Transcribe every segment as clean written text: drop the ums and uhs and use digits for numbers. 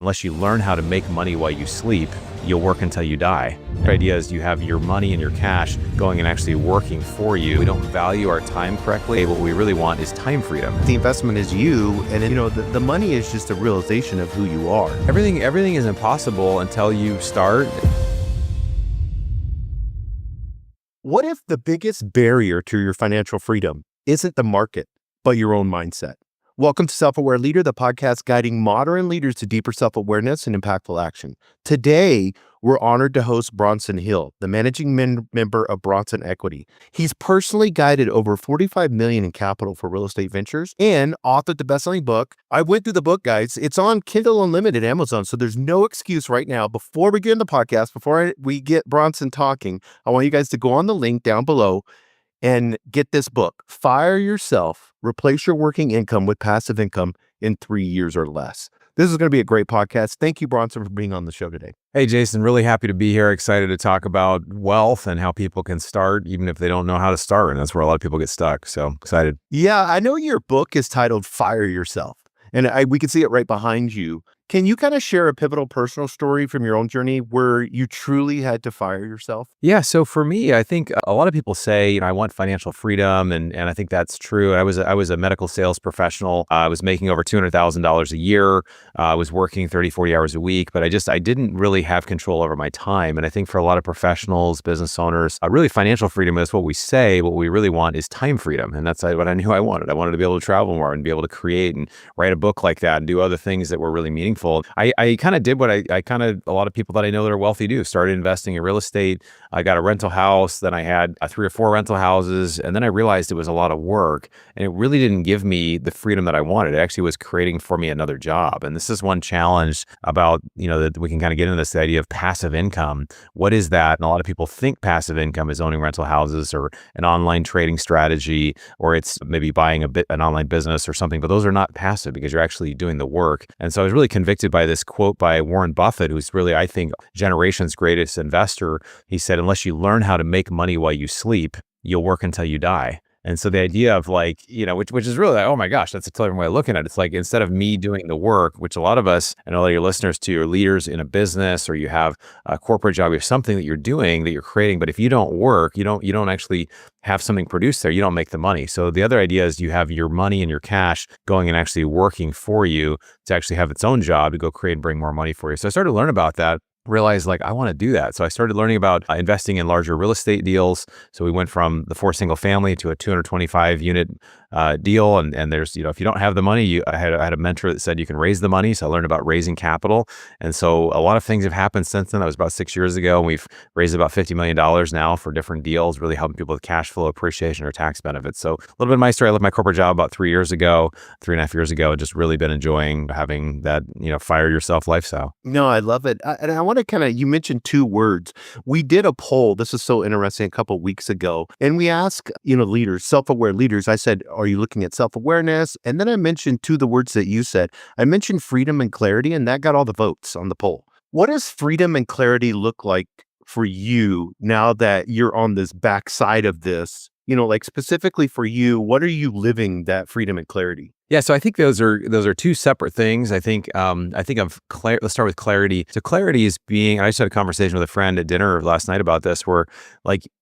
Unless you learn how to make money while you sleep, you'll work until you die. The idea is you have your money and your cash going and actually working for you. We don't value our time correctly. What we really want is time freedom. The investment is you, and the money is just a realization of who you are. Everything is impossible until you start. What if the biggest barrier to your financial freedom isn't the market, but your own mindset? Welcome to Self-Aware Leader, the podcast guiding modern leaders to deeper self-awareness and impactful action. Today, we're honored to host Bronson Hill, the managing member of Bronson Equity. He's personally guided over $45 million in capital for real estate ventures and authored the best-selling book. I went through the book, guys. It's on Kindle Unlimited, Amazon, so there's no excuse right now. Before we get in the podcast, we get Bronson talking, I want you guys to go on the link down below and get this book, Fire Yourself, Replace Your Working Income with Passive Income in 3 years or less. This is going to be a great podcast. Thank you, Bronson, for being on the show today. Hey, Jason, really happy to be here. Excited to talk about wealth and how people can start, even if they don't know how to start. And that's where a lot of people get stuck. So excited. Yeah, I know your book is titled Fire Yourself, and we can see it right behind you. Can you kind of share a pivotal personal story from your own journey where you truly had to fire yourself? Yeah. So for me, I think a lot of people say, I want financial freedom. And I think that's true. I was a medical sales professional. I was making over $200,000 a year. I was working 30, 40 hours a week, but I didn't really have control over my time. And I think for a lot of professionals, business owners, really financial freedom is what we say. What we really want is time freedom. And that's what I knew I wanted. I wanted to be able to travel more and be able to create and write a book like that and do other things that were really meaningful. I kind of did what a lot of people that I know that are wealthy do. Started investing in real estate. I got a rental house. Then I had 3 or 4 rental houses. And then I realized it was a lot of work and it really didn't give me the freedom that I wanted. It actually was creating for me another job. And this is one challenge about, that we can kind of get into this idea of passive income. What is that? And a lot of people think passive income is owning rental houses or an online trading strategy, or it's maybe buying an online business or something, but those are not passive because you're actually doing the work. And so I was really convicted by this quote by Warren Buffett, who's really, I think, generation's greatest investor. He said, unless you learn how to make money while you sleep, you'll work until you die. And so the idea of which is really like, oh my gosh, that's a totally different way of looking at it. It's like, instead of me doing the work, which a lot of us, and a lot of your listeners too, are leaders in a business, or you have a corporate job, you have something that you're doing, that you're creating. But if you don't work, you don't actually have something produced there, you don't make the money. So the other idea is you have your money and your cash going and actually working for you to actually have its own job to go create and bring more money for you. So I started to learn about that. Realized I want to do that. So I started learning about investing in larger real estate deals. So we went from the 4 single family to a 225 unit deal. And there's, if you don't have the money, I had a mentor that said you can raise the money. So I learned about raising capital. And so a lot of things have happened since then. That was about 6 years ago. And we've raised about $50 million now for different deals, really helping people with cash flow appreciation or tax benefits. So a little bit of my story. I left my corporate job about 3 years ago, 3.5 years ago, and just really been enjoying having that, fire yourself lifestyle. No, I love it. And I want to you mentioned 2 words. We did a poll. This is so interesting a couple of weeks ago. And we asked, leaders, self-aware leaders. I said, are you looking at self-awareness? And then I mentioned 2 of the words that you said. I mentioned freedom and clarity, and that got all the votes on the poll. What does freedom and clarity look like for you now that you're on this backside of this? Specifically for you, what are you living that freedom and clarity? Yeah, so I think those are 2 separate things. I think of let's start with clarity. So clarity is being. I just had a conversation with a friend at dinner last night about this, where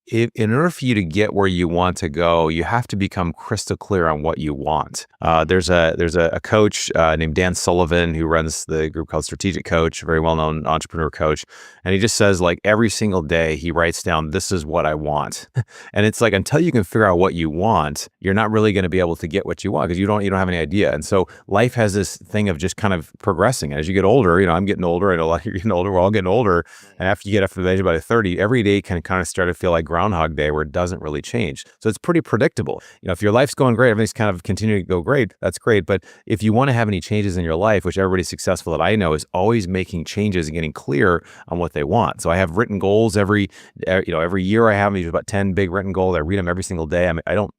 in order for you to get where you want to go, you have to become crystal clear on what you want. There's a coach named Dan Sullivan who runs the group called Strategic Coach, a very well-known entrepreneur coach, and he just says every single day he writes down, this is what I want, and it's until you can figure out what you want, you're not really going to be able to get what you want because you don't have any idea. And so life has this thing of just kind of progressing. And as you get older, I'm getting older. I know a lot of you are getting older. We're all getting older. And after the age of about 30, every day can kind of start to feel like Groundhog Day, where it doesn't really change. So it's pretty predictable. If your life's going great, everything's kind of continuing to go great, that's great. But if you want to have any changes in your life, which everybody successful that I know is always making changes and getting clear on what they want. So I have written goals every year. I have about 10 big written goals. I read them every single day. I don't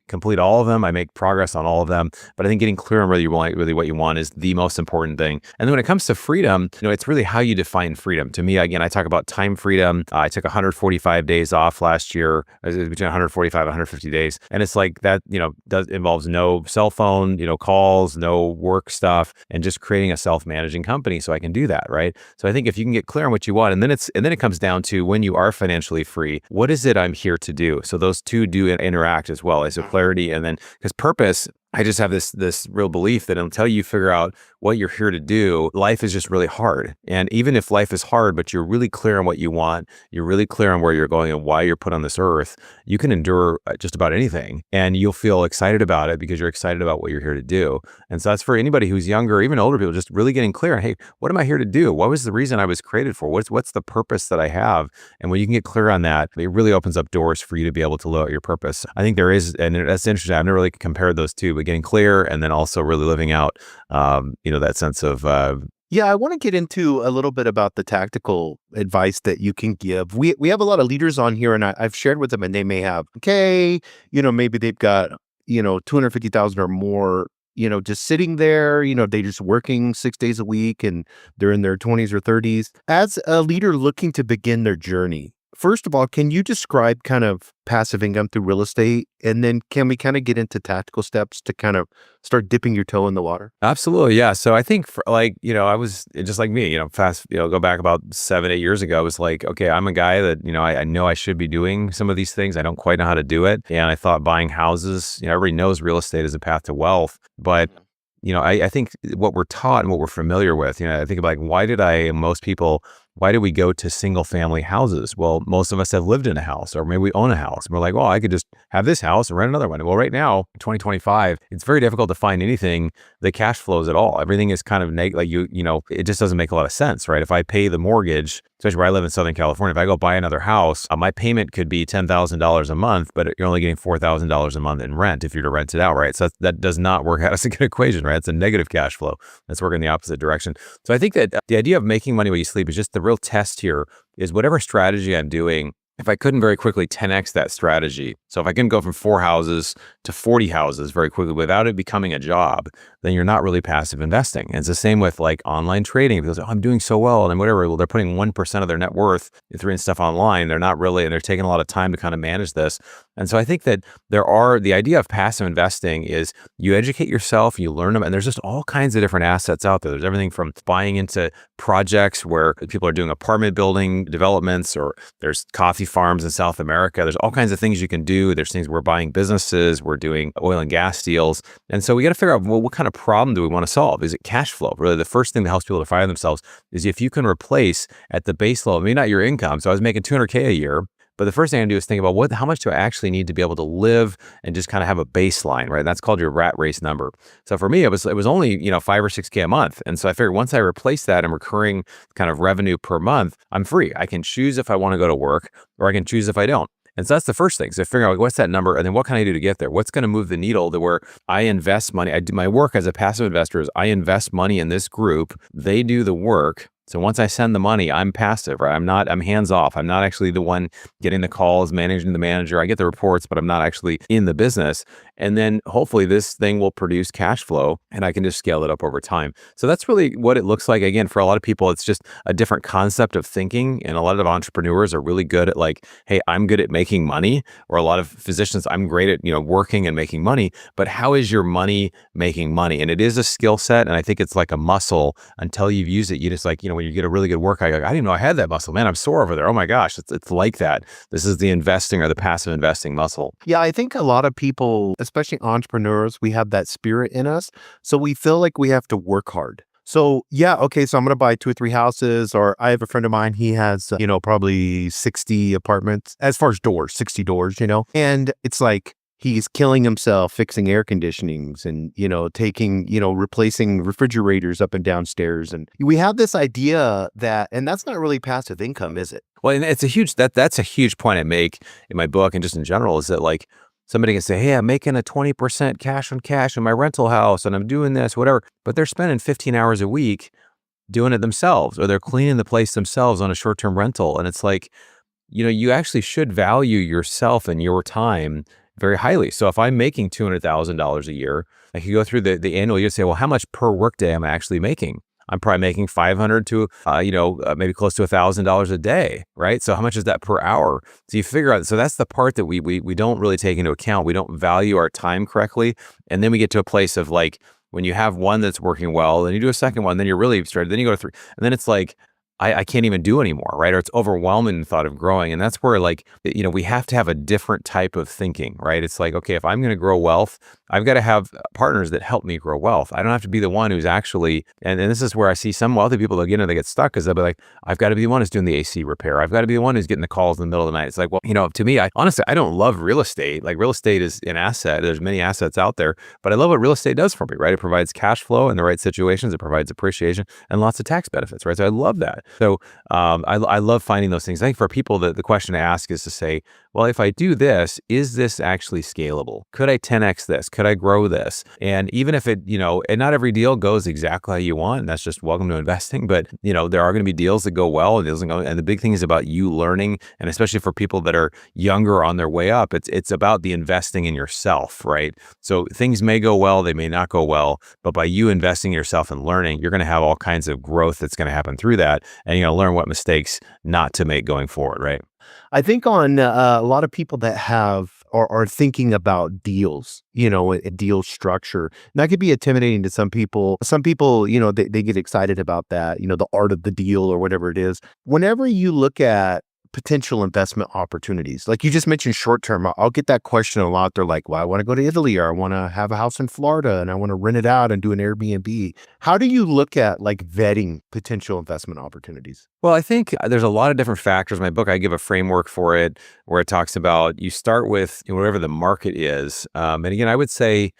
complete all of them. I make progress on all of them. But I think getting clear on really what you want is the most important thing. And then when it comes to freedom, it's really how you define freedom. To me, again, I talk about time freedom. I took 145 days off last year, between 145 and 150 days. And it's like that, involves no cell phone, calls, no work stuff, and just creating a self-managing company so I can do that, right? So I think if you can get clear on what you want, and then it comes down to when you are financially free, what is it I'm here to do? So those two do interact as well. So clarity, and then because purpose, I just have this real belief that until you figure out what you're here to do, life is just really hard. And even if life is hard, but you're really clear on what you want, you're really clear on where you're going and why you're put on this earth, you can endure just about anything, and you'll feel excited about it because you're excited about what you're here to do. And so that's for anybody who's younger, even older people, just really getting clear on, hey, what am I here to do? What was the reason I was created for? What's the purpose that I have? And when you can get clear on that, it really opens up doors for you to be able to live out your purpose. I think there is, and that's interesting. I've never really compared those two, but getting clear and then also really living out, that sense of. Yeah, I want to get into a little bit about the tactical advice that you can give. We have a lot of leaders on here, and I've shared with them, and they may have, maybe they've got, 250,000 or more, just sitting there, they're just working 6 days a week and they're in their 20s or 30s. As a leader looking to begin their journey, first of all, can you describe kind of passive income through real estate? And then can we kind of get into tactical steps to kind of start dipping your toe in the water? Absolutely. Yeah. So I think I was just like me, go back about 7, 8 years ago. I was like, okay, I'm a guy that, I know I should be doing some of these things. I don't quite know how to do it. And I thought buying houses, everybody knows real estate is a path to wealth, but I think what we're taught and what we're familiar with, I think like, why do we go to single family houses? Well, most of us have lived in a house, or maybe we own a house. And we're like, well, I could just have this house and rent another one. Well, right now, 2025, it's very difficult to find anything that cash flows at all. Everything is kind of it just doesn't make a lot of sense, right? If I pay the mortgage, especially where I live in Southern California, if I go buy another house, my payment could be $10,000 a month, but you're only getting $4,000 a month in rent if you're to rent it out, right? So that does not work out as a good equation, right? It's a negative cash flow. That's working in the opposite direction. So I think that the idea of making money while you sleep is just the real test here is whatever strategy I'm doing, if I couldn't very quickly 10x that strategy, so if I can go from 4 houses to 40 houses very quickly without it becoming a job, then you're not really passive investing. And it's the same with like online trading. People say, oh, I'm doing so well and whatever. Well, they're putting 1% of their net worth through stuff online. They're not really, and they're taking a lot of time to kind of manage this. And so I think that the idea of passive investing is you educate yourself, you learn them, and there's just all kinds of different assets out there. There's everything from buying into projects where people are doing apartment building developments, or there's coffee farms in South America. There's all kinds of things you can do. There's things we're buying businesses, we're doing oil and gas deals. And so we got to figure out, well, what kind of problem do we want to solve? Is it cash flow? Really, the first thing that helps people to fire themselves is if you can replace at the base level, maybe not your income. So I was making $200K a year. But the first thing I do is think about how much do I actually need to be able to live and just kind of have a baseline, right? That's called your rat race number. So for me, it was only, 5 or 6K a month. And so I figured once I replace that in recurring kind of revenue per month, I'm free. I can choose if I want to go to work or I can choose if I don't. And so that's the first thing. So figure out what's that number and then what can I do to get there? What's going to move the needle to where I invest money? I do my work as a passive investor is I invest money in this group. They do the work. So once I send the money, I'm passive, right? I'm hands off. I'm not actually the one getting the calls, managing the manager. I get the reports, but I'm not actually in the business. And then hopefully this thing will produce cash flow and I can just scale it up over time. So that's really what it looks like. Again, for a lot of people, it's just a different concept of thinking. And a lot of entrepreneurs are really good at like, hey, I'm good at making money. Or a lot of physicians, I'm great at, working and making money. But how is your money making money? And it is a skill set. And I think it's like a muscle until you've used it. You just like, when you get a really good workout, you're like, I didn't know I had that muscle. Man, I'm sore over there. Oh my gosh, it's like that. This is the investing or the passive investing muscle. Yeah, I think a lot of people, especially entrepreneurs, we have that spirit in us. So we feel like we have to work hard. So yeah, okay, so I'm going to buy 2 or 3 houses, or I have a friend of mine, he has, probably 60 apartments, as far as doors, 60 doors, and it's like, he's killing himself fixing air conditionings and, replacing refrigerators up and downstairs. And we have this idea and that's not really passive income, is it? Well, and it's that's a huge point I make in my book and just in general is that like somebody can say, hey, I'm making a 20% cash on cash in my rental house and I'm doing this, whatever, but they're spending 15 hours a week doing it themselves, or they're cleaning the place themselves on a short-term rental. And it's like, you actually should value yourself and your time very highly. So if I'm making $200,000 a year, I could go through the annual year and say, well, how much per workday am I actually making? I'm probably making 500 to, maybe close to $1,000 a day, right? So how much is that per hour? So you figure out, so that's the part that we don't really take into account. We don't value our time correctly. And then we get to a place of like, when you have one that's working well, then you do a second one, then you're really started, then you go to three, and then it's like, I can't even do anymore, right? Or it's overwhelming the thought of growing. And that's where like, we have to have a different type of thinking, right? It's like, okay, if I'm going to grow wealth, I've got to have partners that help me grow wealth. I don't have to be the one who's actually, and this is where I see some wealthy people that they get stuck, because they'll be like, I've got to be the one who's doing the AC repair. I've got to be the one who's getting the calls in the middle of the night. It's like, well, to me, honestly, I don't love real estate. Like real estate is an asset. There's many assets out there, but I love what real estate does for me, right? It provides cash flow in the right situations. It provides appreciation and lots of tax benefits, right? So I love that. So I love finding those things. I think for people, the question to ask is to say, well, if I do this, is this actually scalable? Could I 10x this? Could I grow this? And even if it, and not every deal goes exactly how you want, and that's just welcome to investing. But, there are going to be deals that go well and deals that go, and the big thing is about you learning. And especially for people that are younger on their way up, it's about the investing in yourself, right? So things may go well, they may not go well, but by you investing in yourself and learning, you're going to have all kinds of growth that's going to happen through that. And you're going to learn what mistakes not to make going forward, right? I think on a lot of people that have or are thinking about deals, a deal structure, and that could be intimidating to some people. Some people, they get excited about that, the art of the deal or whatever it is. Whenever you look at potential investment opportunities, like you just mentioned short term, I'll get that question a lot. They're like, well, I want to go to Italy, or I want to have a house in Florida and I want to rent it out and do an Airbnb. How do you look at like vetting potential investment opportunities? Well, I think there's a lot of different factors. In my book, I give a framework for it where it talks about you start with whatever the market is. And again, I would say,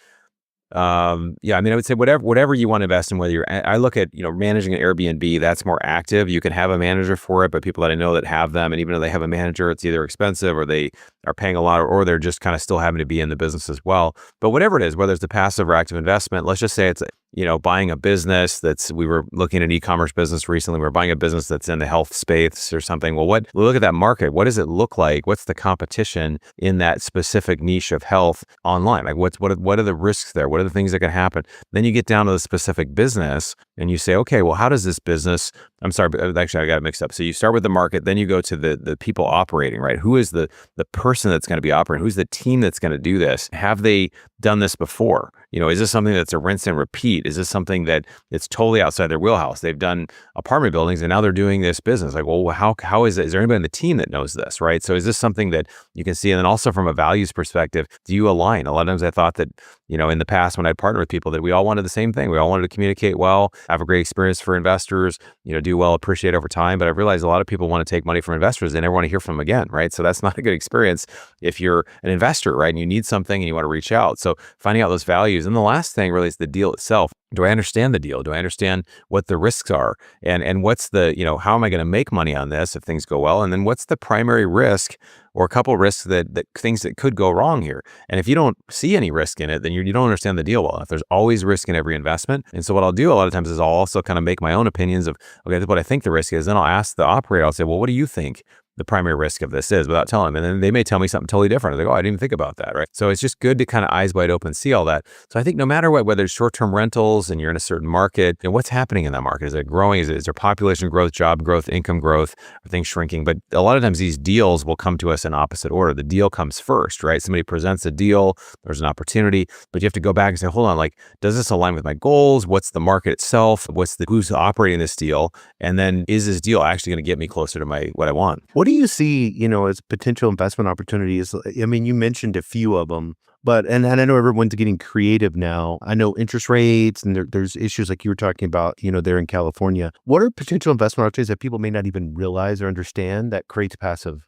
I would say whatever you want to invest in, whether I look at, managing an Airbnb, that's more active. You can have a manager for it, but people that I know that have them, and even though they have a manager, it's either expensive or they are paying a lot, or they're just kind of still having to be in the business as well. But whatever it is, whether it's a passive or active investment, let's just say it's, buying a business we were looking at an e-commerce business recently. We're buying a business that's in the health space or something. Well, we look at that market. What does it look like? What's the competition in that specific niche of health online? Like what are the risks there? What are the things that can happen? Then you get down to the specific business and you say, okay, well, how does this business, I'm sorry, but actually I got it mixed up. So you start with the market, then you go to the people operating, right? Who is the person that's going to be operating? Who's the team that's going to do this? Have they done this before? Is this something that's a rinse and repeat? Is this something that it's totally outside their wheelhouse? They've done apartment buildings and now they're doing this business. Like, well, how is it? Is there anybody on the team that knows this, right? So is this something that you can see? And then also from a values perspective, do you align? A lot of times I thought that, in the past when I'd partnered with people, that we all wanted the same thing. We all wanted to communicate well, have a great experience for investors, do well, appreciate over time. But I realized a lot of people want to take money from investors. They never want to hear from them again, right? So that's not a good experience if you're an investor, right? And you need something and you want to reach out. So finding out those values. And the last thing really is the deal itself. Do I understand the deal? Do I understand what the risks are? And what's the, how am I going to make money on this if things go well? And then what's the primary risk or a couple risks that things that could go wrong here? And if you don't see any risk in it, then you don't understand the deal well enough. There's always risk in every investment. And so what I'll do a lot of times is I'll also kind of make my own opinions of, okay, this is what I think the risk is. Then I'll ask the operator, I'll say, well, what do you think the primary risk of this is, without telling them? And then they may tell me something totally different. They go, oh, I didn't even think about that, right? So it's just good to kind of eyes wide open, see all that. So I think no matter what, whether it's short-term rentals and you're in a certain market, what's happening in that market? Is it growing? Is there population growth, job growth, income growth? Are things shrinking? But a lot of times these deals will come to us in opposite order. The deal comes first, right? Somebody presents a deal, there's an opportunity, but you have to go back and say, hold on, like, does this align with my goals? What's the market itself? Who's operating this deal? And then is this deal actually going to get me closer to what I want? What do you see, as potential investment opportunities? I mean, you mentioned a few of them, but, and I know everyone's getting creative now. I know interest rates and there's issues like you were talking about, there in California. What are potential investment opportunities that people may not even realize or understand that creates passive?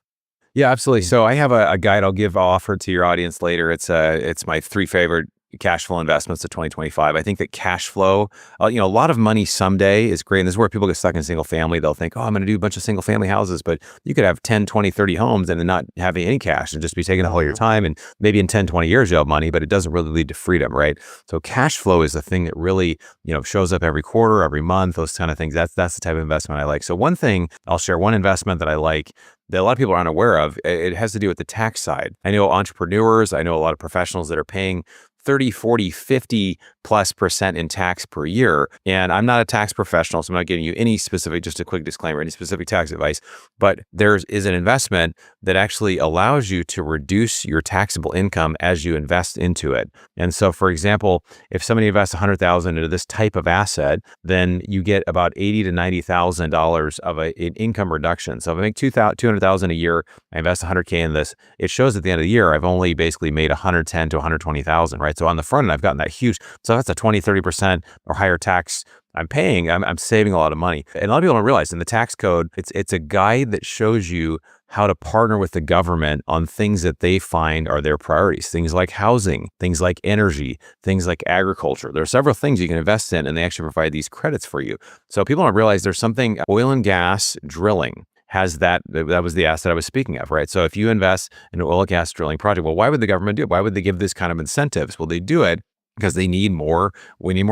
Yeah, absolutely. So I have a guide I'll offer to your audience later. It's my 3 favorite cash flow investments to 2025. I think that cash flow, a lot of money someday is great. And this is where people get stuck in single family. They'll think, oh, I'm going to do a bunch of single family houses, but you could have 10, 20, 30 homes and then not having any cash and just be taking the whole of your time. And maybe in 10, 20 years, you'll have money, but it doesn't really lead to freedom, right? So cash flow is the thing that really, shows up every quarter, every month, those kind of things. That's the type of investment I like. So one thing I'll share, one investment that I like that a lot of people are unaware of, it has to do with the tax side. I know entrepreneurs, I know a lot of professionals that are paying 30, 40, 50+% in tax per year. And I'm not a tax professional, so I'm not giving you any specific, just a quick disclaimer, any specific tax advice, but there is an investment that actually allows you to reduce your taxable income as you invest into it. And so, for example, if somebody invests $100,000 into this type of asset, then you get about $80,000 to $90,000 of an income reduction. So if I make $200,000 a year, I invest $100K in this, it shows at the end of the year, I've only basically made $110,000 to $120,000, right? So on the front end, I've gotten that huge. So that's a 20, 30% or higher tax I'm paying. I'm saving a lot of money. And a lot of people don't realize in the tax code, it's a guide that shows you how to partner with the government on things that they find are their priorities. Things like housing, things like energy, things like agriculture. There are several things you can invest in, and they actually provide these credits for you. So people don't realize there's something, oil and gas drilling has that was the asset I was speaking of, right? So if you invest in an oil and gas drilling project, well, why would the government do it? Why would they give this kind of incentives? Well, they do it because we need more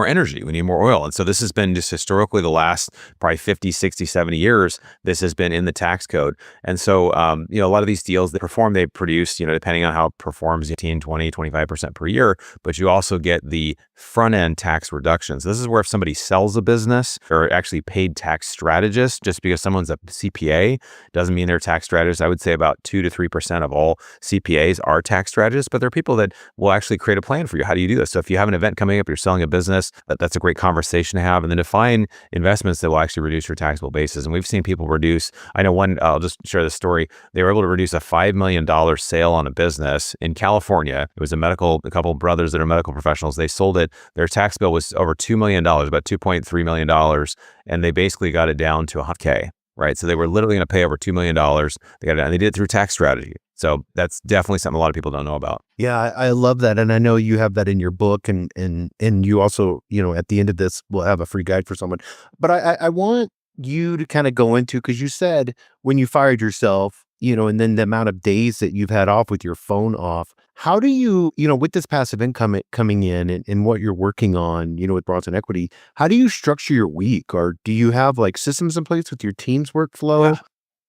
energy, we need more oil. And so this has been just historically the last probably 50, 60, 70 years, this has been in the tax code. And so, a lot of these deals that perform, they produce, depending on how it performs, 18, 20, 25% per year, but you also get the front end tax reductions. This is where if somebody sells a business or actually paid tax strategist, just because someone's a CPA doesn't mean they're tax strategists. I would say about 2 to 3% of all CPAs are tax strategists, but there are people that will actually create a plan for you. How do you do this? So if you have an event coming up, you're selling a business, that's a great conversation to have. And then define investments that will actually reduce your taxable basis. And we've seen people reduce, I know one, I'll just share this story. They were able to reduce a $5 million sale on a business in California. It was a couple of brothers that are medical professionals. They sold it. Their tax bill was over $2 million, about $2.3 million. And they basically got it down to $100K. Right. So they were literally going to pay over $2 million. They got it, and they did it through tax strategy. So that's definitely something a lot of people don't know about. Yeah, I love that. And I know you have that in your book, and you also, at the end of this, we'll have a free guide for someone. But I want you to kind of go into, because you said when you fired yourself, and then the amount of days that you've had off with your phone off, how do you, with this passive income coming in and what you're working on, with Bronson Equity, how do you structure your week? Or do you have like systems in place with your team's workflow?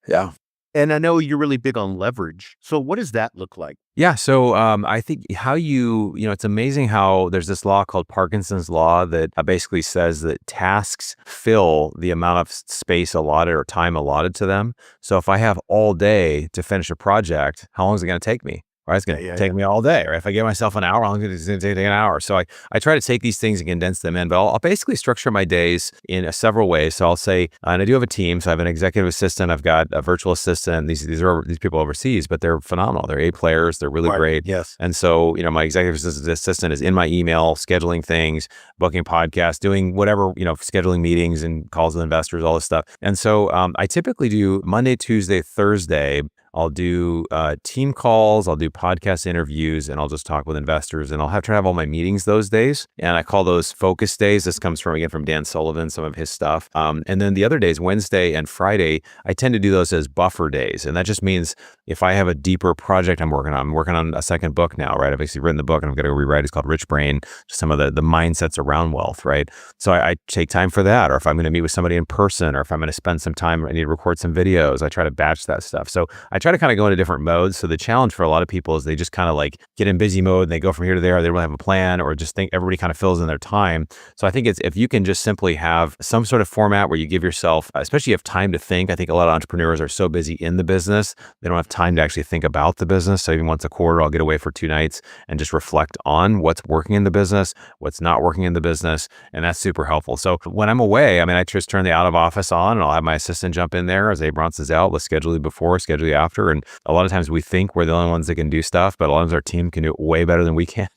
Yeah. And I know you're really big on leverage. So what does that look like? Yeah. So I think how it's amazing how there's this law called Parkinson's law that basically says that tasks fill the amount of space allotted or time allotted to them. So if I have all day to finish a project, how long is it going to take me? Right, it's going to take me all day. Or if I give myself an hour, how long is it going to take an hour? So I try to take these things and condense them in, but I'll basically structure my days in several ways. So I'll say, and I do have a team. So I have an executive assistant. I've got a virtual assistant. These are these people overseas, but they're phenomenal. They're A players. They're really great. Yes. And so, my executive assistant is in my email, scheduling things, booking podcasts, doing whatever, scheduling meetings and calls with investors, all this stuff. And so I typically do Monday, Tuesday, Thursday. I'll do team calls, I'll do podcast interviews, and I'll just talk with investors, and I'll try to have all my meetings those days. And I call those focus days. This comes from Dan Sullivan, some of his stuff. And then the other days, Wednesday and Friday, I tend to do those as buffer days. And that just means if I have a deeper project I'm working on a second book now, right? I've actually written the book and I'm going to go rewrite it. It's called Rich Brain, just some of the mindsets around wealth, right? So I take time for that. Or if I'm going to meet with somebody in person, or if I'm going to spend some time, I need to record some videos, I try to batch that stuff. So I try to kind of go into different modes. So the challenge for a lot of people is they just kind of like get in busy mode and they go from here to there. They don't really have a plan, or just think everybody kind of fills in their time. So I think it's, if you can just simply have some sort of format where you give yourself, especially if you have time to think. I think a lot of entrepreneurs are so busy in the business, they don't have time to actually think about the business. So even once a quarter, I'll get away for 2 nights and just reflect on what's working in the business, what's not working in the business. And that's super helpful. So when I'm away, I just turn the out of office on and I'll have my assistant jump in there as Bronson's out. Let's schedule you before, schedule you after. And a lot of times we think we're the only ones that can do stuff, but a lot of times our team can do it way better than we can.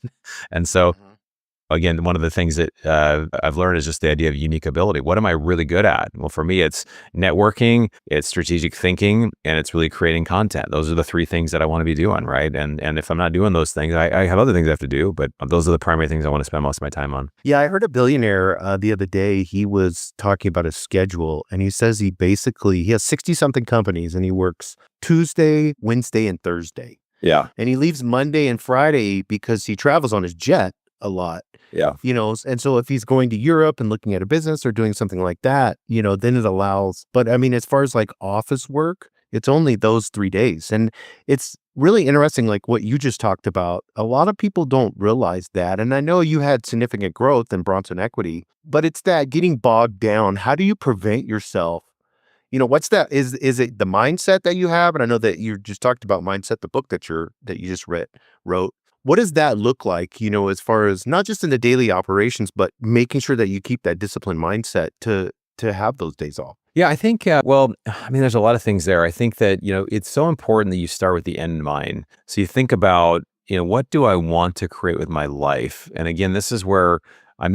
And so again, one of the things that I've learned is just the idea of unique ability. What am I really good at? Well, for me, it's networking, it's strategic thinking, and it's really creating content. Those are the three things that I want to be doing, right? And if I'm not doing those things, I have other things I have to do, but those are the primary things I want to spend most of my time on. Yeah, I heard a billionaire the other day. He was talking about his schedule, and he says he has 60 something companies, and he works Tuesday, Wednesday, and Thursday. Yeah. And he leaves Monday and Friday because he travels on his jet a lot. Yeah. And so if he's going to Europe and looking at a business or doing something like that, then it allows. But I mean, as far as like office work, it's only those 3 days. And it's really interesting, like what you just talked about. A lot of people don't realize that. And I know you had significant growth in Bronson Equity, but it's that getting bogged down. How do you prevent yourself? What's that? Is it the mindset that you have? And I know that you just talked about mindset, the book that you just wrote. What does that look like, as far as not just in the daily operations, but making sure that you keep that disciplined mindset to have those days off? Yeah, I think, well, I mean, there's a lot of things there. I think that, it's so important that you start with the end in mind. So you think about, what do I want to create with my life? And again, this is where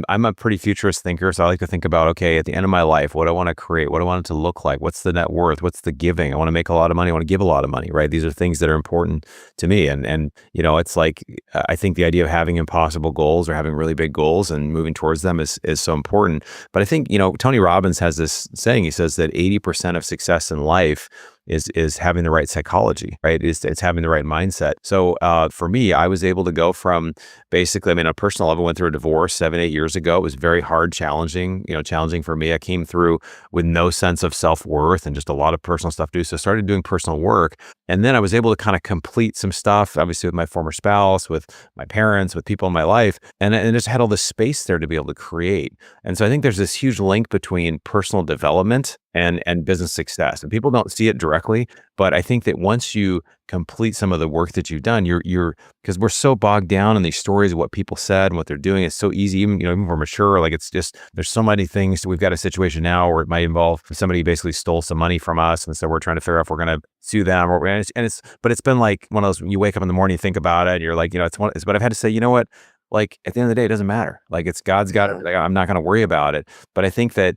I'm a pretty futurist thinker. So I like to think about, okay, at the end of my life, what do I want to create? What do I want it to look like? What's the net worth? What's the giving? I want to make a lot of money. I want to give a lot of money, right? These are things that are important to me. And it's like, I think the idea of having impossible goals or having really big goals and moving towards them is so important. But I think, Tony Robbins has this saying. He says that 80% of success in life is having the right psychology, right? It's having the right mindset. So for me, I was able to go from basically, on a personal level, went through a divorce 7-8 years ago. It was very hard, challenging for me. I came through with no sense of self-worth and just a lot of personal stuff to do. So I started doing personal work. And then I was able to kind of complete some stuff, obviously with my former spouse, with my parents, with people in my life. And I just had all this space there to be able to create. And so I think there's this huge link between personal development and business success. And people don't see it directly, but I think that once you complete some of the work that you've done, you're because we're so bogged down in these stories of what people said and what they're doing. It's so easy, even if we're mature, like it's just, there's so many things. We've got a situation now where it might involve somebody basically stole some money from us. And so we're trying to figure out if we're going to sue them but it's been like one of those, you wake up in the morning, you think about it, and you're like, but I've had to say, you know what? Like at the end of the day, it doesn't matter. Like it's God's got it. Like, I'm not going to worry about it. But I think that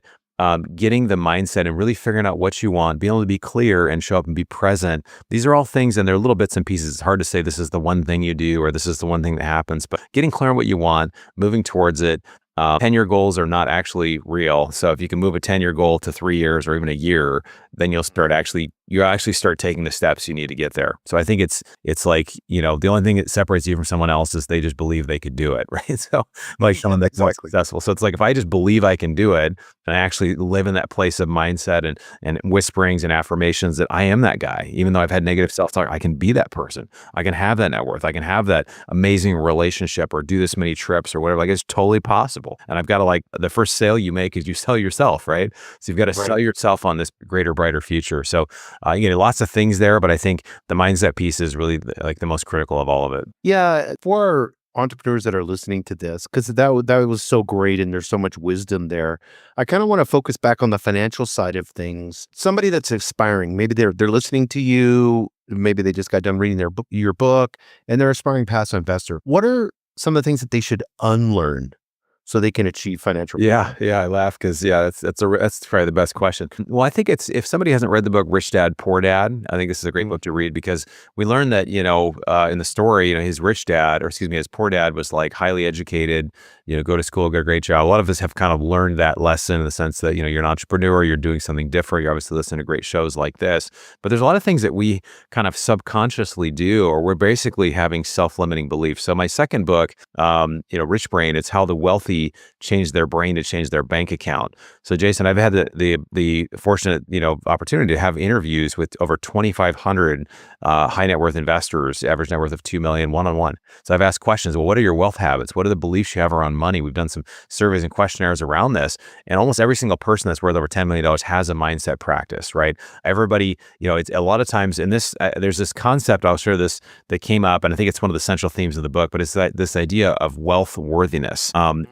getting the mindset and really figuring out what you want, being able to be clear and show up and be present. These are all things, and they're little bits and pieces. It's hard to say this is the one thing you do or this is the one thing that happens, but getting clear on what you want, moving towards it. 10-year goals are not actually real. So if you can move a 10-year goal to 3 years or even a year, then you'll actually start taking the steps you need to get there. So I think it's like, the only thing that separates you from someone else is they just believe they could do it, right? So like someone that's more successful. So it's like, if I just believe I can do it and I actually live in that place of mindset and whisperings and affirmations that I am that guy, even though I've had negative self-talk, I can be that person. I can have that net worth. I can have that amazing relationship or do this many trips or whatever. Like it's totally possible. And I've got to the first sale you make is you sell yourself, right? So you've got to sell yourself on this greater, brighter future. So, lots of things there, but I think the mindset piece is really the most critical of all of it. Yeah. For entrepreneurs that are listening to this, because that was so great and there's so much wisdom there. I kind of want to focus back on the financial side of things. Somebody that's aspiring, maybe they're listening to you, maybe they just got done reading your book, and they're aspiring passive investor. What are some of the things that they should unlearn so they can achieve financial freedom? Yeah, I laugh because that's probably the best question. Well, I think it's, if somebody hasn't read the book Rich Dad Poor Dad, I think this is a great book to read, because we learned that in the story, his his poor dad was like highly educated, go to school, get a great job. A lot of us have kind of learned that lesson in the sense that you're an entrepreneur, you're doing something different, you're obviously listening to great shows like this, but there's a lot of things that we kind of subconsciously do, or we're basically having self-limiting beliefs. So my second book, Rich Brain, it's how the wealthy change their brain to change their bank account. So Jason, I've had the fortunate opportunity to have interviews with over 2,500 high net worth investors, average net worth of 2 million, one-on-one. So I've asked questions. Well, what are your wealth habits? What are the beliefs you have around money? We've done some surveys and questionnaires around this, and almost every single person that's worth over $10 million has a mindset practice, right? Everybody, it's a lot of times in this, there's this concept, I'll share that came up, and I think it's one of the central themes of the book, but it's this idea of wealth worthiness.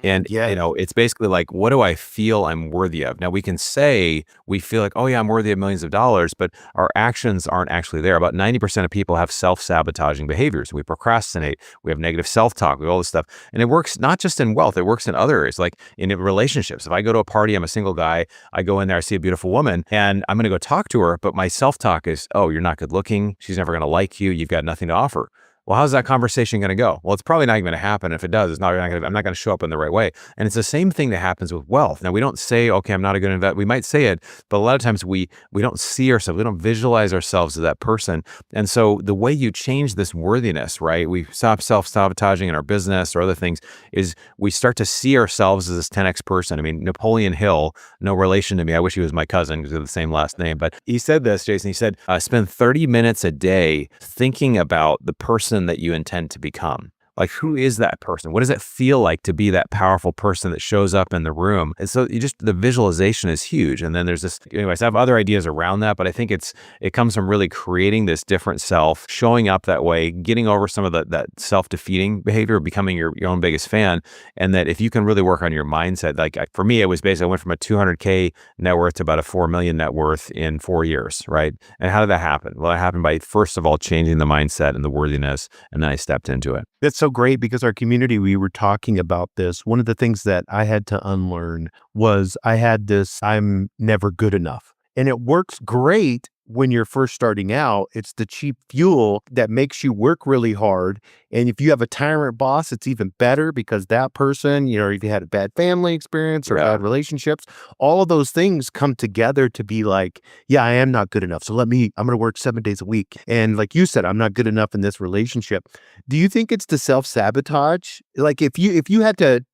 And, Yes. it's basically like, what do I feel I'm worthy of? Now, we can say we feel like, oh, yeah, I'm worthy of millions of dollars, but our actions aren't actually there. About 90% of people have self sabotaging behaviors. We procrastinate, we have negative self talk, we have all this stuff. And it works not just in wealth, it works in other areas, like in relationships. If I go to a party, I'm a single guy, I go in there, I see a beautiful woman, and I'm going to go talk to her, but my self talk is, oh, you're not good looking. She's never going to like you. You've got nothing to offer. Well, how's that conversation going to go? Well, it's probably not even going to happen. If it does, I'm not going to show up in the right way. And it's the same thing that happens with wealth. Now, we don't say, okay, I'm not a good investor. We might say it, but a lot of times we don't see ourselves. We don't visualize ourselves as that person. And so the way you change this worthiness, right? We stop self-sabotaging in our business or other things is we start to see ourselves as this 10x person. I mean, Napoleon Hill, no relation to me. I wish he was my cousin because we have the same last name. But he said this, Jason, he said, spend 30 minutes a day thinking about the person that you intend to become. Like, who is that person? What does it feel like to be that powerful person that shows up in the room? And so the visualization is huge. And then there's this, anyways, I have other ideas around that, but I think it comes from really creating this different self, showing up that way, getting over some of that self-defeating behavior, becoming your own biggest fan. And that if you can really work on your mindset, like for me, it was basically, I went from a 200K net worth to about a 4 million net worth in 4 years, right? And how did that happen? Well, it happened by, first of all, changing the mindset and the worthiness. And then I stepped into it. That's so great because our community, we were talking about this. One of the things that I had to unlearn was I had this, I'm never good enough. And it works great when you're first starting out. It's the cheap fuel that makes you work really hard. And if you have a tyrant boss, it's even better because that person, if you had a bad family experience or bad relationships, all of those things come together to be like, yeah, I am not good enough. So I'm going to work 7 days a week. And like you said, I'm not good enough in this relationship. Do you think it's the self-sabotage? Like if you had to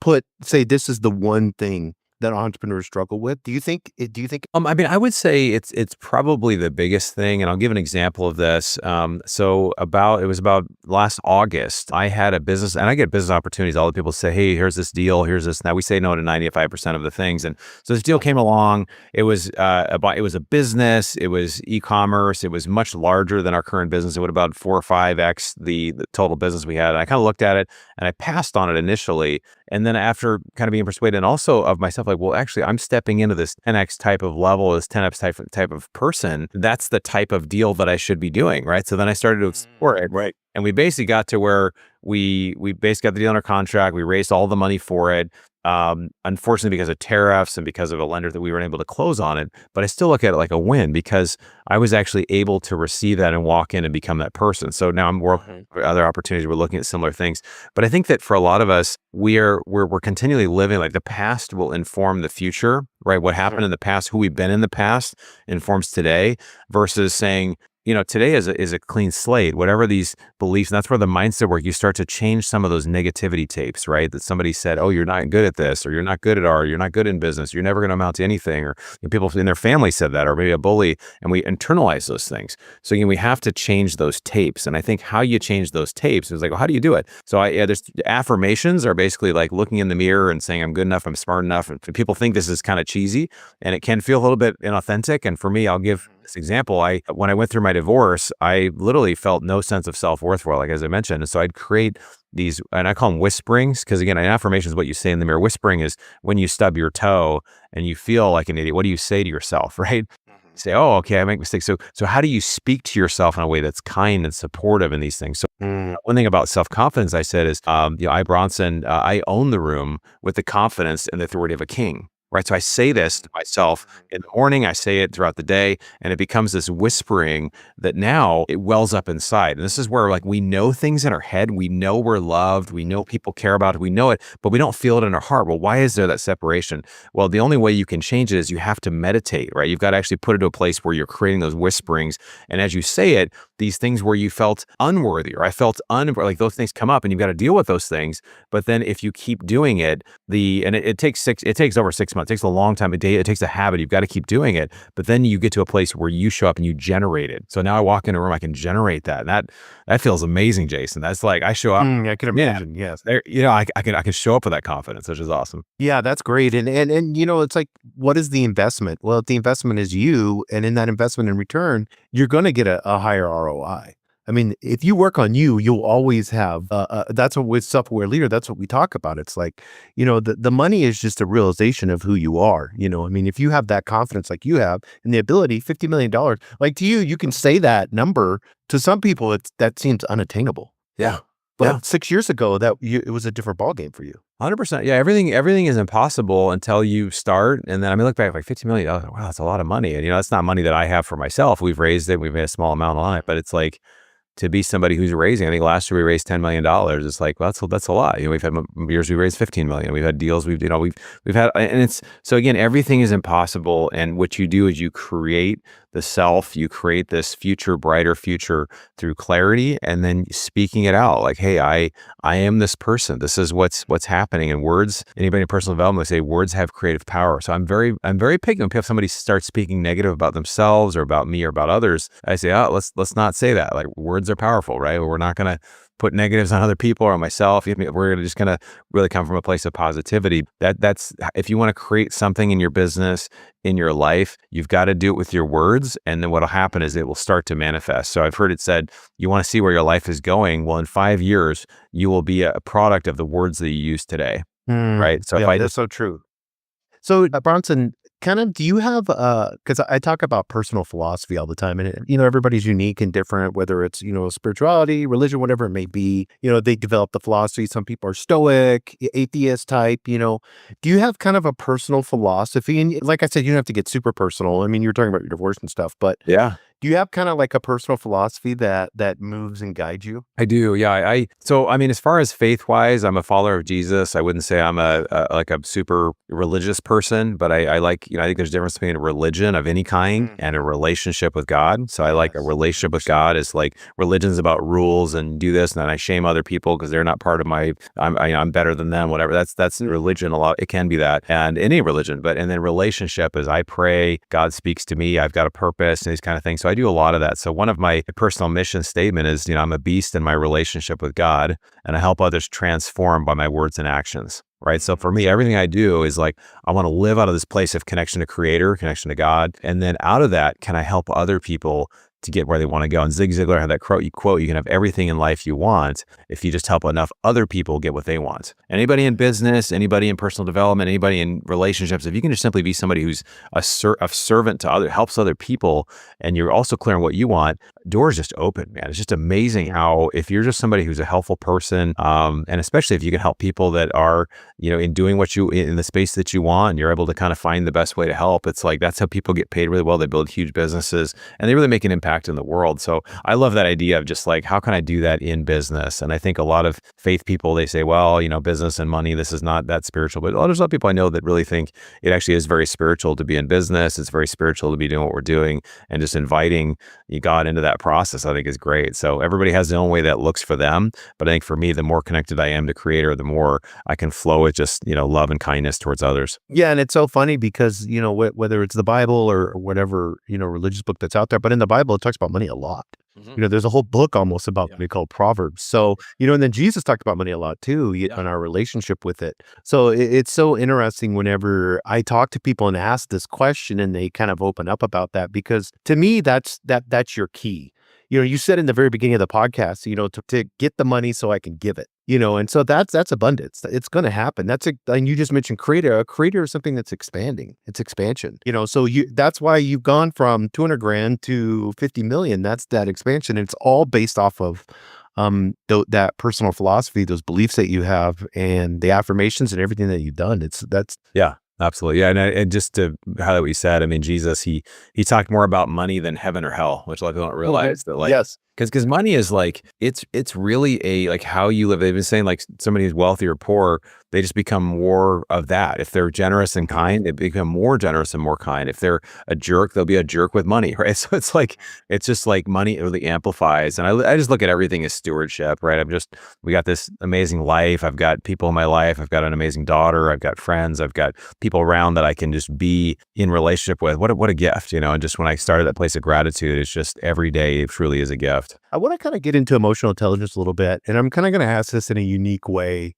say this is the one thing that entrepreneurs struggle with, do you think I mean, I would say it's probably the biggest thing, and I'll give an example of this. It was about last August, I had a business, and I get business opportunities. All the people say, hey, here's this deal, here's this. Now we say no to 95% of the things, and so this deal came along. It was it was a business, it was e-commerce, it was much larger than our current business. It would about 4 or 5x the total business we had. And I kind of looked at it, and I passed on it initially. And then after kind of being persuaded, and also of myself, like, well, actually, I'm stepping into this 10x type of level, this 10x type of person. That's the type of deal that I should be doing, right? So then I started to explore it, right? And we basically got to where we basically got the deal under contract. We raised all the money for it. Unfortunately, because of tariffs and because of a lender that we weren't able to close on it, but I still look at it like a win because I was actually able to receive that and walk in and become that person. So now we're other opportunities. We're looking at similar things, but I think that for a lot of us, we're continually living like the past will inform the future, right? What happened in the past, who we've been in the past informs today versus saying, today is a clean slate, whatever these beliefs, and that's where the mindset work, you start to change some of those negativity tapes, right? That somebody said, oh, you're not good at this, or you're not good at art, you're not good in business, you're never going to amount to anything, or people in their family said that, or maybe a bully, and we internalize those things. So we have to change those tapes. And I think how you change those tapes is like, well, how do you do it? So there's affirmations are basically like looking in the mirror and saying, I'm good enough, I'm smart enough. And people think this is kind of cheesy and it can feel a little bit inauthentic. And for me, I'll give this example. When I went through my divorce, I literally felt no sense of self-worth for it, like as I mentioned. And so I'd create these, and I call them whisperings, because again, an affirmation is what you say in the mirror. Whispering is when you stub your toe and you feel like an idiot. What do you say to yourself, right? You say, oh, okay, I make mistakes. So how do you speak to yourself in a way that's kind and supportive in these things? So one thing about self-confidence I said is, I Bronson, I own the room with the confidence and the authority of a king. Right. So I say this to myself in the morning, I say it throughout the day, and it becomes this whispering that now it wells up inside. And this is where like we know things in our head. We know we're loved. We know people care about it. We know it, but we don't feel it in our heart. Well, why is there that separation? Well, the only way you can change it is you have to meditate, right? You've got to actually put it to a place where you're creating those whisperings. And as you say it, these things where you felt unworthy or I felt like those things come up and you've got to deal with those things. But then if you keep doing it, it takes over 6 months. It takes a long time. It takes a habit. You've got to keep doing it. But then you get to a place where you show up and you generate it. So now I walk in a room, I can generate that. And that feels amazing, Jason. That's like I show up. I can imagine. Yes. There, I can show up with that confidence, which is awesome. Yeah, that's great. And it's like, what is the investment? Well, if the investment is you, and in that investment in return, you're going to get a higher ROI. I mean, if you work on you, you'll always have, that's what with self-aware leader, that's what we talk about. It's like, the money is just a realization of who you are. I mean, if you have that confidence like you have and the ability, $50 million, like to you, you can say that number. To some people, that seems unattainable. Yeah. Yeah. But 6 years ago, it was a different ballgame for you. 100%. Yeah, everything is impossible until you start. And then I mean, look back like $50 million. Wow, that's a lot of money. And that's not money that I have for myself. We've raised it. We've made a small amount on it, but it's like to be somebody who's raising. I think last year we raised $10 million. It's like, well, that's a lot. We've had years we raised 15 million. We've had deals. We've had, and it's so again, everything is impossible. And what you do is you create the self. You create this future, brighter future through clarity, and then speaking it out. Like, hey, I am this person. This is what's happening. And words. Anybody in personal development would say words have creative power. So I'm very picky when somebody starts speaking negative about themselves or about me or about others. I say, oh, let's not say that. Like words are powerful, right? We're not going to put negatives on other people or on myself. We're just going to really come from a place of positivity. That's if you want to create something in your business, in your life, you've got to do it with your words. And then what'll happen is it will start to manifest. So I've heard it said, you want to see where your life is going. Well, in 5 years, you will be a product of the words that you use today. Right. So yeah, that's so true. So Bronson, kind of, do you have, because I talk about personal philosophy all the time, and everybody's unique and different, whether it's, spirituality, religion, whatever it may be, they develop the philosophy. Some people are stoic, atheist type, do you have kind of a personal philosophy? And like I said, you don't have to get super personal. I mean, you're talking about your divorce and stuff, but yeah. Do you have kind of like a personal philosophy that moves and guides you? I do. Yeah. So, I mean, as far as faith wise, I'm a follower of Jesus. I wouldn't say I'm a super religious person, but I like, I think there's a difference between a religion of any kind and a relationship with God. So I like a relationship with God is like religion's about rules and do this. And then I shame other people because they're not part of I'm better than them, whatever. That's religion a lot. It can be that. And any religion, and then relationship is I pray, God speaks to me. I've got a purpose and these kind of things. So I do a lot of that. So one of my personal mission statement is, I'm a beast in my relationship with God, and I help others transform by my words and actions. Right. So for me, everything I do is like, I want to live out of this place of connection to Creator, connection to God. And then out of that, can I help other people to get where they want to go? And Zig Ziglar had that quote, you can have everything in life you want if you just help enough other people get what they want. Anybody in business, anybody in personal development, anybody in relationships, if you can just simply be somebody who's a servant to helps other people, and you're also clear on what you want, doors just open, man. It's just amazing how if you're just somebody who's a helpful person, and especially if you can help people that are, in doing in the space that you want, and you're able to kind of find the best way to help. It's like, that's how people get paid really well. They build huge businesses and they really make an impact in the world. So I love that idea of just like, how can I do that in business? And I think a lot of faith people, they say, well, business and money, this is not that spiritual, but there's a lot of people I know that really think it actually is very spiritual to be in business. It's very spiritual to be doing what we're doing, and just inviting God into that process, I think is great. So everybody has their own way that looks for them. But I think for me, the more connected I am to Creator, the more I can flow with just, love and kindness towards others. Yeah. And it's so funny because, whether it's the Bible or whatever, religious book that's out there, but in the Bible, it talks about money a lot. There's a whole book almost about money called Proverbs. So, and then Jesus talked about money a lot too, and our relationship with it. So it's so interesting whenever I talk to people and ask this question and they kind of open up about that, because to me, that's your key. You said in the very beginning of the podcast, to get the money so I can give it, and so that's abundance. It's going to happen. And you just mentioned Creator. A Creator is something that's expanding. It's expansion, so that's why you've gone from 200 grand to 50 million. That's that expansion. It's all based off of that personal philosophy, those beliefs that you have, and the affirmations and everything that you've done. Yeah. Absolutely. Yeah. And just to highlight what you said, I mean, Jesus, he talked more about money than heaven or hell, which a lot of people don't realize that, like, yes. Because money is like, it's really like how you live. They've been saying like somebody who's wealthy or poor, they just become more of that. If they're generous and kind, they become more generous and more kind. If they're a jerk, they'll be a jerk with money, right? So it's just like money really amplifies. And I just look at everything as stewardship, right? We got this amazing life. I've got people in my life. I've got an amazing daughter. I've got friends. I've got people around that I can just be in relationship with. What a gift, and just when I started that place of gratitude, it's just every day it truly is a gift. I want to kind of get into emotional intelligence a little bit, and I'm kind of going to ask this in a unique way.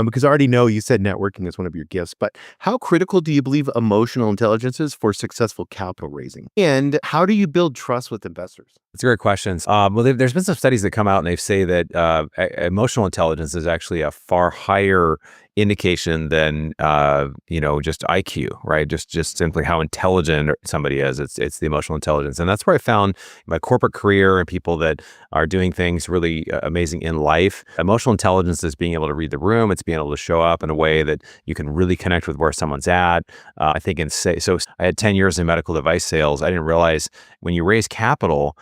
Because I already know you said networking is one of your gifts, but how critical do you believe emotional intelligence is for successful capital raising? And how do you build trust with investors? It's a great questions. Well, there's been some studies that come out and they say that emotional intelligence is actually a far higher indication than just IQ, right? Just simply how intelligent somebody is. It's the emotional intelligence, and that's where I found my corporate career and people that are doing things really amazing in life. Emotional intelligence is being able to read the room. It's being able to show up in a way that you can really connect with where someone's at. I think so. I had 10 years in medical device sales. I didn't realize when you raise capital,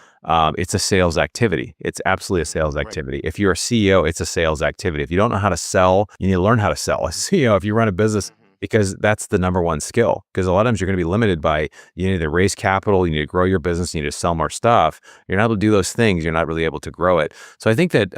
it's a sales activity. It's absolutely a sales Right. activity. If you're a CEO, it's a sales activity. If you don't know how to sell, you need to learn how to sell. As a CEO, if you run a business, because that's the number one skill. Because a lot of times you're going to be limited by you need to raise capital, you need to grow your business, you need to sell more stuff. You're not able to do those things. You're not really able to grow it. So I think that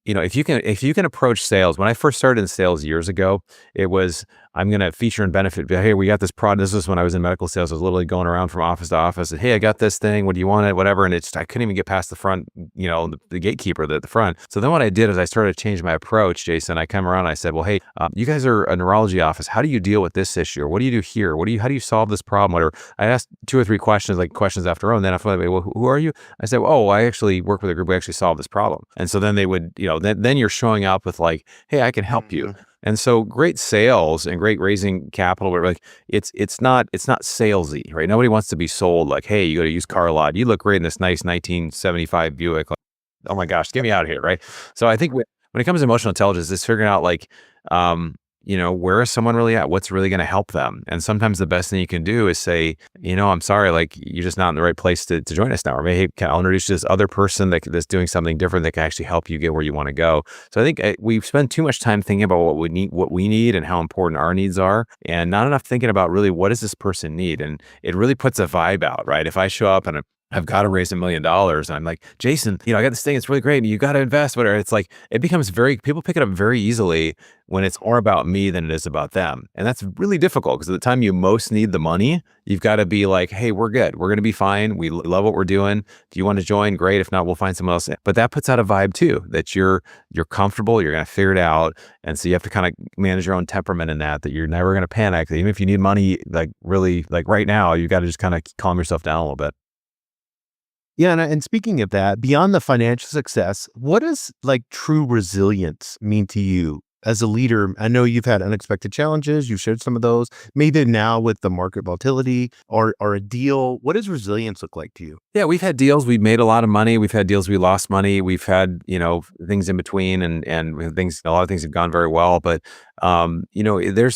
if you can approach sales. When I first started in sales years ago, it was I'm going to feature and benefit. Hey, we got this product. This is when I was in medical sales. I was literally going around from office to office. And, hey, I got this thing. What do you want it? Whatever. And I couldn't even get past the front. The gatekeeper at the front. So then what I did is I started to change my approach, Jason. I come around and I said, well, hey, you guys are a neurology office. How do you deal with this issue? Or what do you do here? How do you solve this problem? Whatever. I asked 2 or 3 questions, like questions after, and then I thought, well, who are you? I said, oh, I actually work with a group. We actually solve this problem. And so then they would, then you're showing up with like, hey, I can help you. And so great sales and great raising capital, but like it's not salesy, right? Nobody wants to be sold like, hey, you go to used car lot. You look great in this nice 1975 Buick. Like, oh my gosh, get me out of here, right? So I think when it comes to emotional intelligence, it's figuring out like, where is someone really at? What's really going to help them? And sometimes the best thing you can do is say, I'm sorry, like you're just not in the right place to join us now. Or maybe I'll introduce you to this other person that's doing something different that can actually help you get where you want to go. So I think we've spent too much time thinking about what we need and how important our needs are, and not enough thinking about really what does this person need. And it really puts a vibe out, right? If I show up and I've got to raise $1 million. And I'm like, Jason, I got this thing. It's really great. You got to invest, whatever. It's like, it becomes people pick it up very easily when it's more about me than it is about them. And that's really difficult because at the time you most need the money, you've got to be like, hey, we're good. We're going to be fine. We love what we're doing. Do you want to join? Great. If not, we'll find someone else. But that puts out a vibe too, that you're comfortable. You're going to figure it out. And so you have to kind of manage your own temperament in that you're never going to panic. Even if you need money, like really, like right now, you got to just kind of calm yourself down a little bit. Yeah, and speaking of that, beyond the financial success, what does like true resilience mean to you as a leader? I know you've had unexpected challenges. You've shared some of those. Maybe now with the market volatility or a deal. What does resilience look like to you? Yeah, we've had deals. We've made a lot of money. We've had deals we lost money. We've had, things in between and a lot of things have gone very well. But, there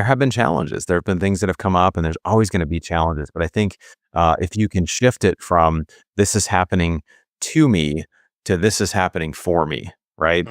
have been challenges. There have been things that have come up and there's always going to be challenges. But I think if you can shift it from this is happening to me to this is happening for me, right?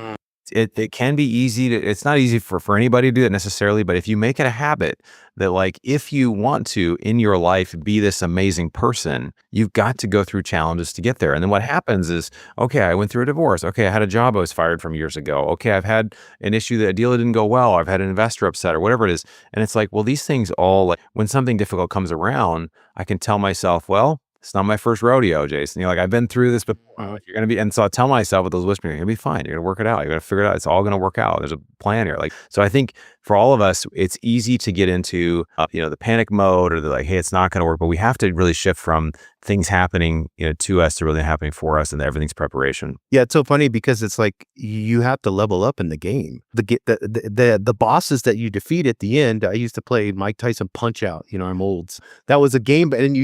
It can be easy it's not easy for anybody to do that necessarily, but if you make it a habit that like, if you want to in your life be this amazing person, you've got to go through challenges to get there. And then what happens is, okay, I went through a divorce. Okay, I had a job I was fired from years ago. Okay, I've had an issue that a deal that didn't go well. I've had an investor upset or whatever it is. And it's like, well, these things all like when something difficult comes around, I can tell myself, well, it's not my first rodeo, Jason. You're like, I've been through this before. You're going to be, and so I tell myself with those whispering, you're going to be fine. You're going to work it out. You're going to figure it out. It's all going to work out. There's a plan here. Like, so I think for all of us, it's easy to get into, the panic mode or the like, hey, it's not going to work, but we have to really shift from things happening, to us to really happening for us and everything's preparation. Yeah, it's so funny because it's like you have to level up in the game. The bosses that you defeat at the end. I used to play Mike Tyson Punch Out. I'm old. That was a game, and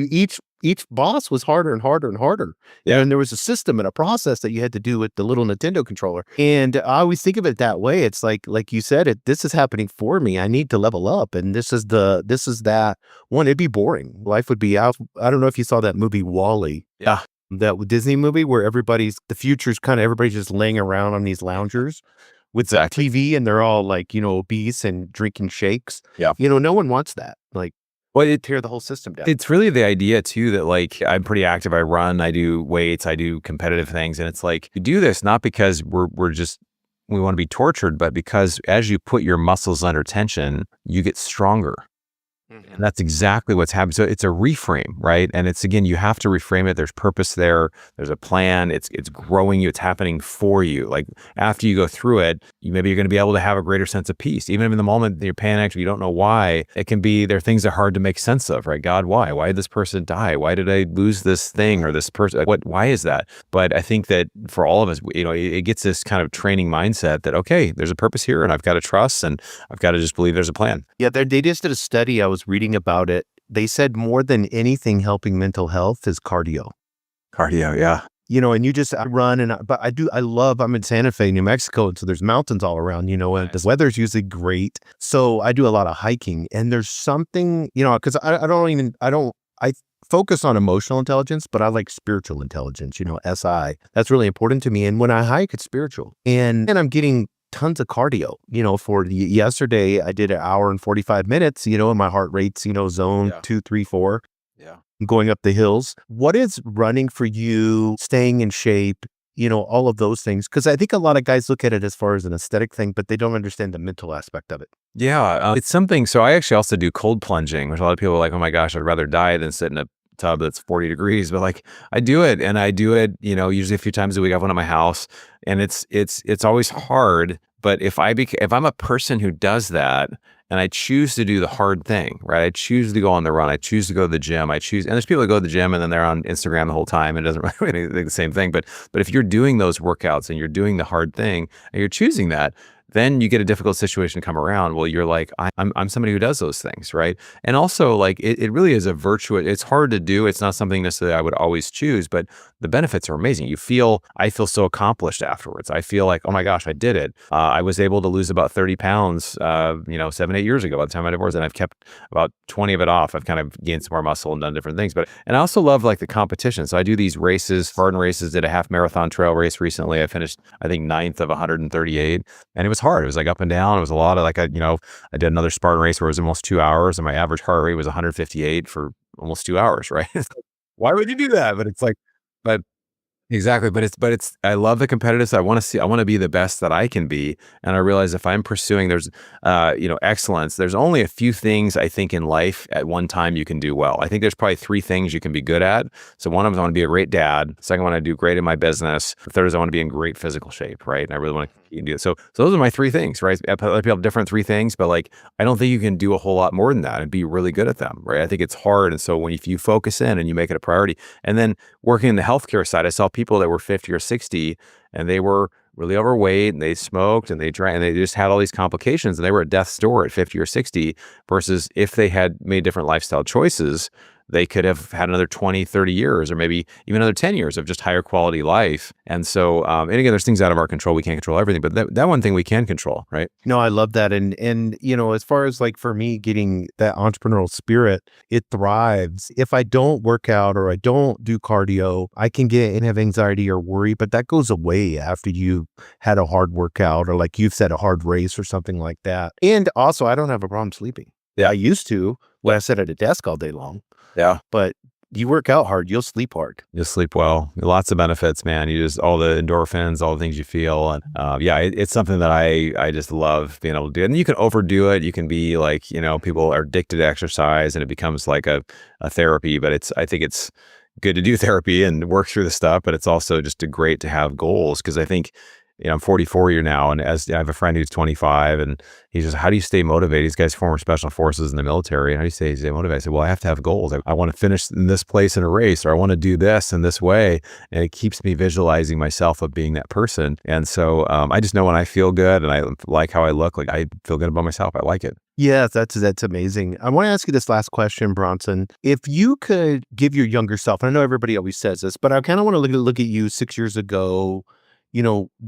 each boss was harder and harder and harder. Yeah. And there was a system and a process that you had to do with the little Nintendo controller. And I always think of it that way. It's like you said, this is happening for me. I need to level up. And this is that one. It'd be boring. Life would be out. I don't know if you saw that movie Wall-E. Yeah. That Disney movie where the future's kind of everybody's just laying around on these loungers with Exactly. TV and they're all like, obese and drinking shakes. Yeah. No one wants that. Like, Well, tear the whole system down. it's really the idea too that like I'm pretty active. I run, I do weights, I do competitive things. And it's like you do this not because we want to be tortured, but because as you put your muscles under tension, you get stronger. And that's exactly what's happening. So it's a reframe, right? And it's again, you have to reframe it. There's purpose there. There's a plan. It's growing you. It's happening for you. Like after you go through it, maybe you're going to be able to have a greater sense of peace. Even if in the moment that you're panicked, you don't know why. It can be there are things that are hard to make sense of, right? God, why? Why did this person die? Why did I lose this thing or this person? Like, what? Why is that? But I think that for all of us, it gets this kind of training mindset that okay, there's a purpose here, and I've got to trust, and I've got to just believe there's a plan. Yeah, they just did a study. I was reading about it. They said more than anything helping mental health is cardio. Cardio, yeah. And I run but I'm in Santa Fe, New Mexico. And so there's mountains all around, and Nice. the weather's usually great. So I do a lot of hiking and there's something, cause I focus on emotional intelligence, but I like spiritual intelligence, SI. That's really important to me. And when I hike, it's spiritual and I'm getting tons of cardio, yesterday I did an hour and 45 minutes, and my heart rate's, zone Yeah. 2, 3, 4. Yeah. Going up the hills. What is running for you, staying in shape, all of those things? Because I think a lot of guys look at it as far as an aesthetic thing, but they don't understand the mental aspect of it. Yeah, it's something. So I actually also do cold plunging, which a lot of people are like, oh my gosh, I'd rather die than sit in a tub that's 40 degrees. But like I do it and I do it, usually a few times a week. I have one at my house and it's always hard. But if I'm a person who does that and I choose to do the hard thing, right? I choose to go on the run. I choose to go to the gym. And there's people that go to the gym and then they're on Instagram the whole time and it doesn't really think the same thing. But if you're doing those workouts and you're doing the hard thing and you're choosing that, then you get a difficult situation come around. Well, you're like, I'm somebody who does those things, right? And also, like, it really is a virtuous. It's hard to do. It's not something necessarily I would always choose, but the benefits are amazing. I feel so accomplished afterwards. I feel like, oh my gosh, I did it. I was able to lose about 30 pounds, 7-8 years ago by the time I divorced, and I've kept about 20 of it off. I've kind of gained some more muscle and done different things. And I also love like the competition. So I do these races, Spartan races. Did a half marathon trail race recently. I finished, I think, 9th of 138, and it was hard. It was like up and down. It was a lot of I did another Spartan race where it was almost 2 hours and my average heart rate was 158 for almost 2 hours, right? Why would you do that? But it's like, but exactly. I love the competitiveness. I want to be the best that I can be. And I realize if I'm pursuing, excellence, there's only a few things I think in life at one time you can do well. I think there's probably 3 things you can be good at. So one of them, I want to be a great dad. Second one, I do great in my business. The third is I want to be in great physical shape, right? And I really want to do it. So those are my 3 things, right? Other people have different 3 things, but like, I don't think you can do a whole lot more than that and be really good at them, right? I think it's hard. And so if you focus in and you make it a priority, and then working in the healthcare side, I saw people that were 50 or 60 and they were really overweight and they smoked and they drank and they just had all these complications and they were at death's door at 50 or 60 versus if they had made different lifestyle choices, they could have had another 20, 30 years or maybe even another 10 years of just higher quality life. And so, and again, there's things out of our control. We can't control everything, but that one thing we can control, right? No, I love that. And as far as like for me getting that entrepreneurial spirit, it thrives. If I don't work out or I don't do cardio, I can get and have anxiety or worry, but that goes away after you had a hard workout or like you've said, a hard race or something like that. And also, I don't have a problem sleeping. Yeah. I used to when I sat at a desk all day long. Yeah. But you work out hard, you'll sleep hard. You'll sleep well. Lots of benefits, man. You just, all the endorphins, all the things you feel. And it's something that I just love being able to do. And you can overdo it. You can be like, people are addicted to exercise and it becomes like a therapy, but I think it's good to do therapy and work through the stuff, but it's also just great to have goals. Cause I think, I'm 44 years now, and as I have a friend who's 25, and he's just, how do you stay motivated? These guys former special forces in the military. How do you stay motivated? I said, well, I have to have goals. I want to finish in this place in a race, or I want to do this in this way. And it keeps me visualizing myself of being that person. And so I just know when I feel good and I like how I look, like I feel good about myself. I like it. Yeah, that's amazing. I want to ask you this last question, Bronson. If you could give your younger self, and I know everybody always says this, but I kind of want to look at you 6 years ago,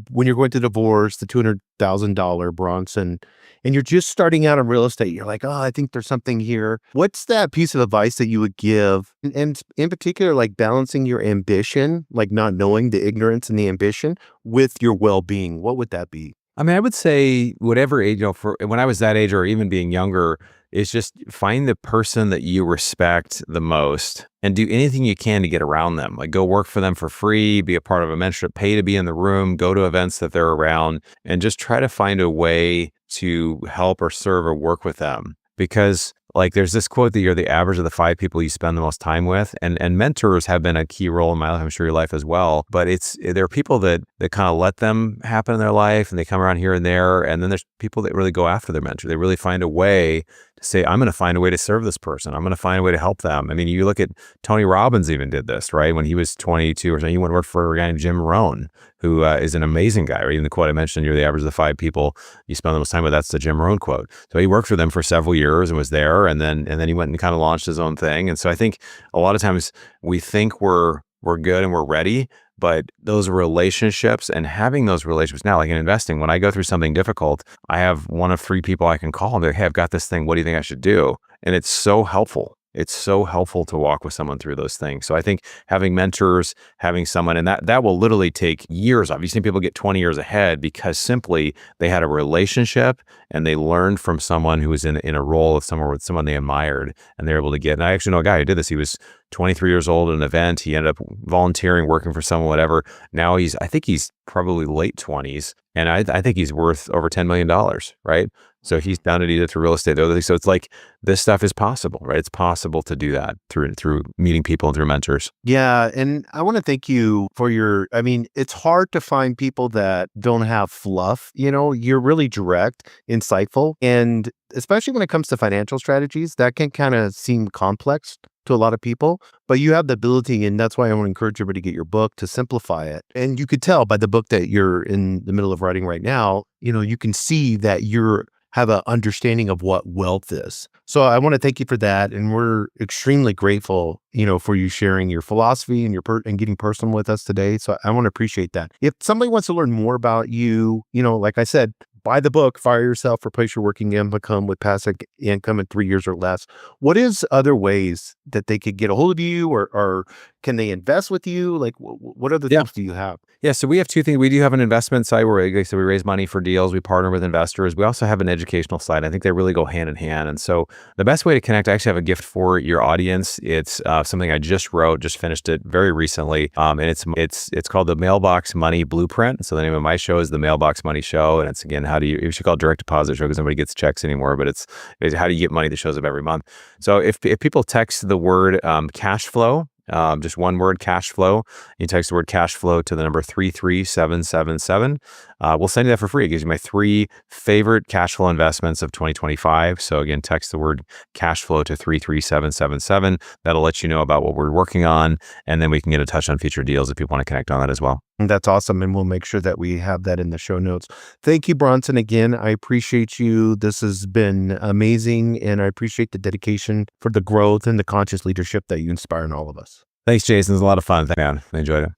when you're going through divorce, the $200,000 Bronson, and you're just starting out in real estate, you're like, oh, I think there's something here. What's that piece of advice that you would give? And in particular, like balancing your ambition, like not knowing the ignorance and the ambition with your well-being. What would that be? I mean, I would say whatever age, for when I was that age or even being younger, is just find the person that you respect the most and do anything you can to get around them. Like go work for them for free, be a part of a mentorship, pay to be in the room, go to events that they're around, and just try to find a way to help or serve or work with them. Because Like there's this quote that you're the average of the 5 people you spend the most time with. And mentors have been a key role in my life, I'm sure your life as well. But there are people that kind of let them happen in their life and they come around here and there. And then there's people that really go after their mentor. They really find a way to say, I'm going to find a way to serve this person. I'm going to find a way to help them. I mean, you look at Tony Robbins even did this, right? When he was 22 or something, he went to work for a guy named Jim Rohn, who is an amazing guy, right? Even the quote I mentioned, you're the average of the 5 people you spend the most time with. That's the Jim Rohn quote. So he worked for them for several years and was there. And then he went and kind of launched his own thing. And so I think a lot of times we think we're good and we're ready, but those relationships and having those relationships now, like in investing, when I go through something difficult, I have one of 3 people I can call and be like, hey, I've got this thing. What do you think I should do? And it's so helpful. It's so helpful to walk with someone through those things. So I think having mentors, having someone, and that will literally take years off. You've seen people get 20 years ahead because simply they had a relationship and they learned from someone who was in a role of someone they admired, and they're able to get. And I actually know a guy who did this. He was 23 years old at an event. He ended up volunteering, working for someone, whatever. Now I think he's probably late 20s. And I think he's worth over $10 million, right? So he's done it either through real estate or other things. So it's like this stuff is possible, right? It's possible to do that through meeting people and through mentors. Yeah. And I want to thank you for I mean, it's hard to find people that don't have fluff. You're really direct, insightful. And especially when it comes to financial strategies, that can kind of seem complex to a lot of people, but you have the ability, and that's why I want to encourage everybody to get your book to simplify it. And you could tell by the book that you're in the middle of writing right now, you can see that you're have an understanding of what wealth is. So I want to thank you for that. And we're extremely grateful, for you sharing your philosophy and and getting personal with us today. So I want to appreciate that. If somebody wants to learn more about you, like I said, buy the book, Fire Yourself, Replace Your Working Income with Passive Income in 3 years or less. What is other ways that they could get a hold of you, or can they invest with you? Like, what other things do you have? Yeah, so we have 2 things. We do have an investment side where, like I said, we raise money for deals. We partner with investors. We also have an educational side. I think they really go hand in hand. And so the best way to connect, I actually have a gift for your audience. It's something I just wrote, just finished it very recently. And it's called the Mailbox Money Blueprint. So the name of my show is the Mailbox Money Show. And it's, again, you should call it direct deposit show because nobody gets checks anymore, but it's how do you get money that shows up every month. So if people text the word cash flow, just one word, cash flow. You text the word cash flow to the number 33777. We'll send you that for free. It gives you my 3 favorite cash flow investments of 2025. So again, text the word cash flow to 33777. That'll let you know about what we're working on. And then we can get in touch on future deals if people want to connect on that as well. That's awesome. And we'll make sure that we have that in the show notes. Thank you, Bronson. Again, I appreciate you. This has been amazing. And I appreciate the dedication for the growth and the conscious leadership that you inspire in all of us. Thanks, Jason. It was a lot of fun. Man, I enjoyed it.